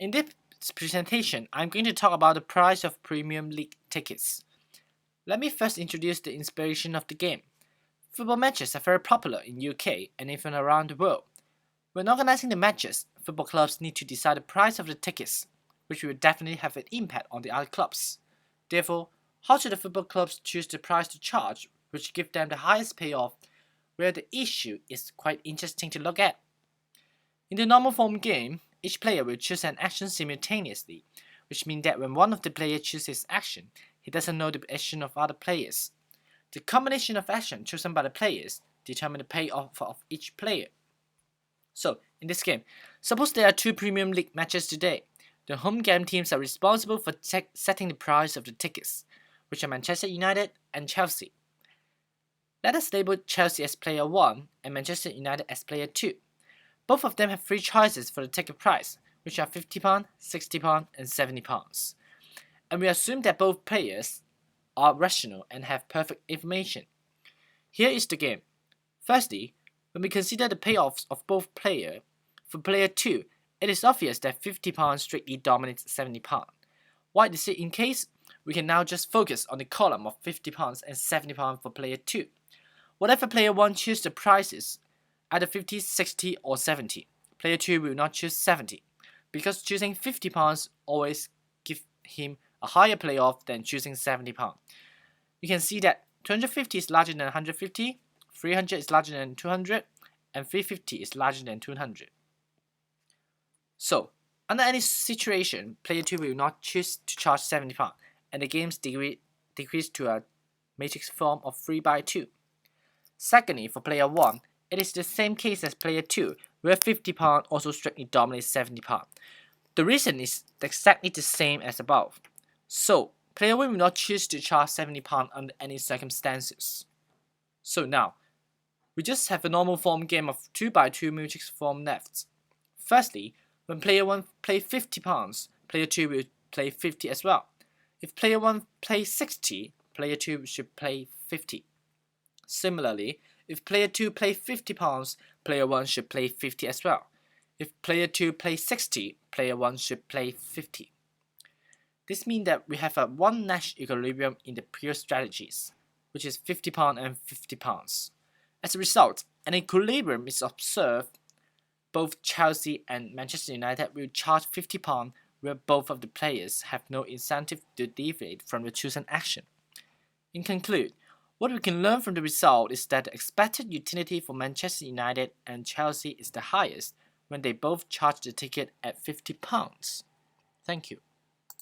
In this presentation, I'm going to talk about the price of Premium League tickets. Let me first introduce the inspiration of the game. Football matches are very popular in UK and even around the world. When organizing the matches, football clubs need to decide the price of the tickets, which will definitely have an impact on the other clubs. Therefore, how should the football clubs choose the price to charge, which give them the highest payoff, where the issue is quite interesting to look at. In the normal form game, each player will choose an action simultaneously, which means that when one of the players chooses action, he doesn't know the action of other players. The combination of action chosen by the players determine the payoff of each player. So, in this game, suppose there are two Premium League matches today. The home game teams are responsible for setting the price of the tickets, which are Manchester United and Chelsea. Let us label Chelsea as player 1 and Manchester United as player 2. Both of them have three choices for the ticket price, which are £50, £60 and £70. And we assume that both players are rational and have perfect information. Here is the game. Firstly, when we consider the payoffs of both players, for player 2, it is obvious that £50 strictly dominates £70. Why is it in case? We can now just focus on the column of £50 and £70 for player 2. Whatever player 1 chooses the prices, either 50, 60 or 70. Player 2 will not choose 70, because choosing £50 always gives him a higher payoff than choosing £70. You can see that 250 is larger than 150, 300 is larger than 200, and 350 is larger than 200. So, under any situation, player 2 will not choose to charge £70, and the game's decrease to a matrix form of 3 by 2. Secondly, for player 1, it is the same case as player 2, where £50 also strictly dominates £70. The reason is exactly the same as above. So, player 1 will not choose to charge £70 under any circumstances. So now, we just have a normal form game of 2 by 2 matrix form left. Firstly, when player 1 plays £50, player 2 will play 50 as well. If player 1 plays 60, player 2 should play 50. Similarly, if player 2 plays £50, player 1 should play 50 as well. If player 2 plays 60, player 1 should play 50. This means that we have a one Nash equilibrium in the pure strategies, which is £50 and £50. As a result, an equilibrium is observed. Both Chelsea and Manchester United will charge £50, where both of the players have no incentive to deviate from the chosen action. In conclude, what we can learn from the result is that the expected utility for Manchester United and Chelsea is the highest when they both charge the ticket at £50. Thank you.